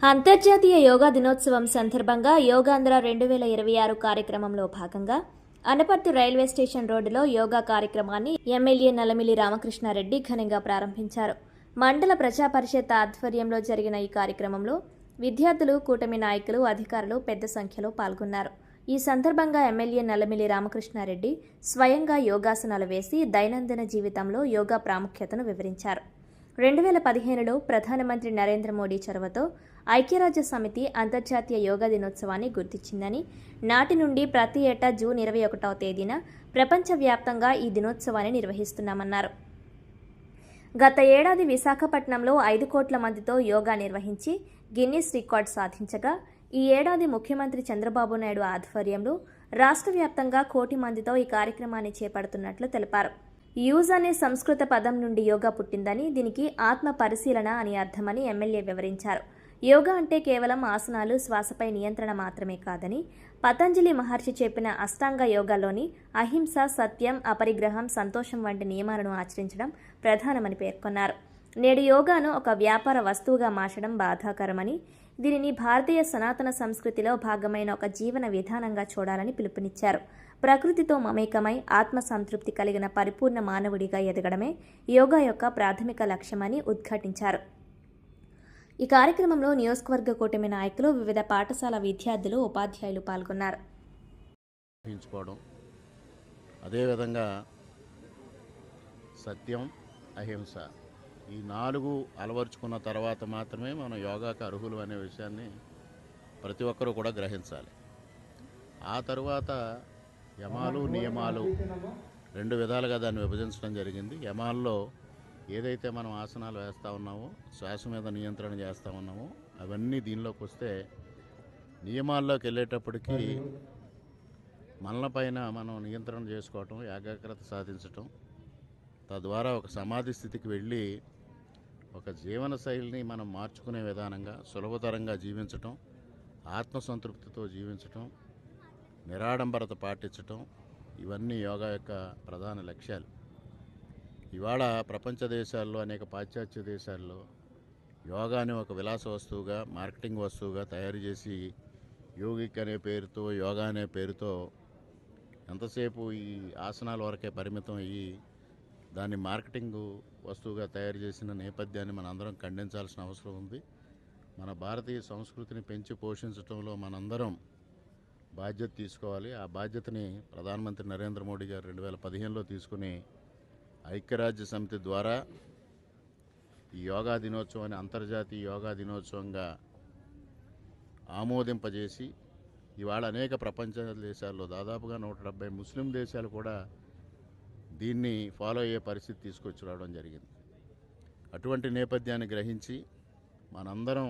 అంతర్జాతీయ యోగా దినోత్సవం సందర్భంగా యోగాంధ్ర 2026 కార్యక్రమంలో భాగంగా అనపర్తి రైల్వే స్టేషన్ రోడ్డులో యోగా కార్యక్రమాన్ని ఎమ్మెల్యే నల్లమిల్లి రామకృష్ణారెడ్డి ఘనంగా ప్రారంభించారు. మండల ప్రజా పరిషత్ ఆధ్వర్యంలో జరిగిన ఈ కార్యక్రమంలో విద్యార్థులు, కూటమి నాయకులు, అధికారులు పెద్ద సంఖ్యలో పాల్గొన్నారు. ఈ సందర్భంగా ఎమ్మెల్యే నల్లమిల్లి రామకృష్ణారెడ్డి స్వయంగా యోగాసనాలు వేసి దైనందిన జీవితంలో యోగా ప్రాముఖ్యతను వివరించారు. 2015లో ప్రధానమంత్రి నరేంద్ర మోడీ చొరవతో ఐక్యరాజ్య సమితి అంతర్జాతీయ యోగా దినోత్సవాన్ని గుర్తించిందని, నాటి నుండి ప్రతి ఏటా జూన్ 21వ తేదీన ప్రపంచవ్యాప్తంగా ఈ దినోత్సవాన్ని నిర్వహిస్తున్నామన్నారు. గత ఏడాది విశాఖపట్నంలో 5 కోట్ల మందితో యోగా నిర్వహించి గిన్నిస్ రికార్డు సాధించగా, ఈ ఏడాది ముఖ్యమంత్రి చంద్రబాబు నాయుడు ఆధ్వర్యంలో రాష్ట్ర వ్యాప్తంగా 1 కోటి మందితో ఈ కార్యక్రమాన్ని చేపడుతున్నట్లు తెలిపారు. యూజ్ అనే సంస్కృత పదం నుండి యోగా పుట్టిందని, దీనికి ఆత్మ పరిశీలన అని అర్థమని ఎమ్మెల్యే వివరించారు. యోగా అంటే కేవలం ఆసనాలు, శ్వాసపై నియంత్రణ మాత్రమే కాదని, పతంజలి మహర్షి చెప్పిన అష్టాంగ యోగాలోని అహింస, సత్యం, అపరిగ్రహం, సంతోషం వంటి నియమాలను ఆచరించడం ప్రధానమని పేర్కొన్నారు. నేడు యోగాను ఒక వ్యాపార వస్తువుగా మార్చడం బాధాకరమని, దీనిని భారతీయ సనాతన సంస్కృతిలో భాగమైన ఒక జీవన విధానంగా చూడాలని పిలుపునిచ్చారు. ప్రకృతితో మమేకమై ఆత్మ సంతృప్తి కలిగిన పరిపూర్ణ మానవుడిగా ఎదగడమే యోగా యొక్క ప్రాథమిక లక్ష్యమని ఉద్ఘాటించారు. ఈ కార్యక్రమంలో నియోజకవర్గ కూటమి నాయకులు, వివిధ పాఠశాల విద్యార్థులు, ఉపాధ్యాయులు పాల్గొన్నారు. అదేవిధంగా సత్యం, అహింస ఈ 4 అలవర్చుకున్న తర్వాత మాత్రమే మనం యోగాకు అర్హులు అనే విషయాన్ని ప్రతి ఒక్కరూ కూడా గ్రహించాలి. ఆ తరువాత యమాలు, నియమాలు 2 విధాలుగా దాన్ని విభజించడం జరిగింది. యమాల్లో ఏదైతే మనం ఆసనాలు వేస్తూ ఉన్నామో, శ్వాస మీద నియంత్రణ చేస్తూ ఉన్నామో అవన్నీ దీనిలోకి వస్తే, నియమాల్లోకి వెళ్ళేటప్పటికీ మనలపైన మనం నియంత్రణ చేసుకోవటం, ఏకాగ్రత సాధించటం, తద్వారా ఒక సమాధి స్థితికి వెళ్ళి ఒక జీవన శైలిని మనం మార్చుకునే విధానంగా సులభతరంగా జీవించటం, ఆత్మసంతృప్తితో జీవించటం, నిరాడంబరత పాటించటం, ఇవన్నీ యోగా యొక్క ప్రధాన లక్ష్యాలు. ఇవాళ ప్రపంచ దేశాల్లో, అనేక పాశ్చాత్య దేశాల్లో యోగాని ఒక విలాస వస్తువుగా, మార్కెటింగ్ వస్తువుగా తయారు చేసి యోగిక్ అనే పేరుతో, యోగా అనే పేరుతో ఎంతసేపు ఈ ఆసనాల వరకే పరిమితం అయ్యి దాన్ని మార్కెటింగ్ వస్తువుగా తయారు చేసిన నేపథ్యాన్ని మనందరం ఖండించాల్సిన అవసరం ఉంది. మన భారతీయ సంస్కృతిని పెంచి పోషించడంలో మనందరం బాధ్యత తీసుకోవాలి. ఆ బాధ్యతని ప్రధానమంత్రి నరేంద్ర మోడీ గారు 2015లో తీసుకుని ఐక్యరాజ్య సమితి ద్వారా ఈ యోగా దినోత్సవాన్ని అంతర్జాతీయ యోగా దినోత్సవంగా ఆమోదింపజేసి, ఇవాళ అనేక ప్రపంచ దేశాల్లో దాదాపుగా 170 ముస్లిం దేశాలు కూడా దీన్ని ఫాలో అయ్యే పరిస్థితి తీసుకొచ్చి రావడం జరిగింది. అటువంటి నేపథ్యాన్ని గ్రహించి మనందరం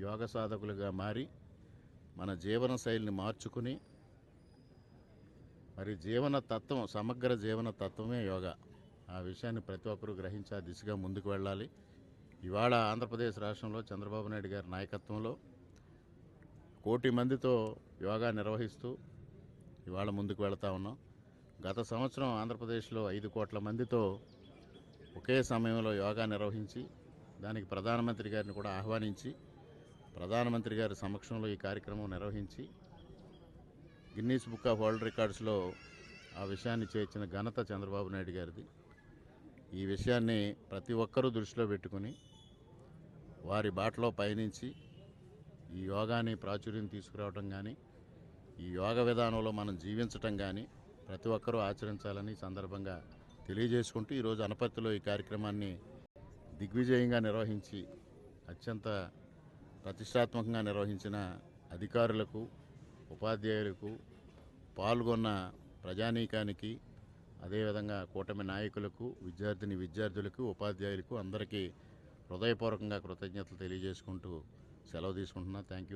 యోగ సాధకులుగా మారి మన జీవన శైలిని మార్చుకుని, మరి జీవన తత్వం, సమగ్ర జీవన తత్వమే యోగా. ఆ విషయాన్ని ప్రతి ఒక్కరూ గ్రహించి ఆ దిశగా ముందుకు వెళ్ళాలి. ఇవాళ ఆంధ్రప్రదేశ్ రాష్ట్రంలో చంద్రబాబు నాయుడు గారి నాయకత్వంలో 1 కోటి మందితో యోగా నిర్వహిస్తూ ఇవాళ ముందుకు వెళతా ఉన్నాం. గత సంవత్సరం ఆంధ్రప్రదేశ్లో 5 కోట్ల మందితో ఒకే సమయంలో యోగా నిర్వహించి, దానికి ప్రధానమంత్రి గారిని కూడా ఆహ్వానించి, ప్రధానమంత్రి గారి సమక్షంలో ఈ కార్యక్రమం నిర్వహించి గిన్నీస్ బుక్ ఆఫ్ వరల్డ్ రికార్డ్స్లో ఆ విషయాన్ని చేర్చిన ఘనత చంద్రబాబు నాయుడు గారిది. ఈ విషయాన్ని ప్రతి ఒక్కరూ దృష్టిలో పెట్టుకుని వారి బాటలో పయనించి ఈ యోగాని ప్రాచుర్యం తీసుకురావడం కానీ, ఈ యోగ విధానంలో మనం జీవించటం కానీ ప్రతి ఒక్కరూ ఆచరించాలని సందర్భంగా తెలియజేసుకుంటూ, ఈరోజు అనపర్తిలో ఈ కార్యక్రమాన్ని దిగ్విజయంగా నిర్వహించి అత్యంత ప్రతిష్టాత్మకంగా నిర్వహించిన అధికారులకు, ఉపాధ్యాయులకు, పాల్గొన్న ప్రజానీకానికి, అదేవిధంగా కూటమి నాయకులకు, విద్యార్థులకు, ఉపాధ్యాయులకు అందరికీ హృదయపూర్వకంగా కృతజ్ఞతలు తెలియజేసుకుంటూ సెలవు తీసుకుంటున్నా. Thank you.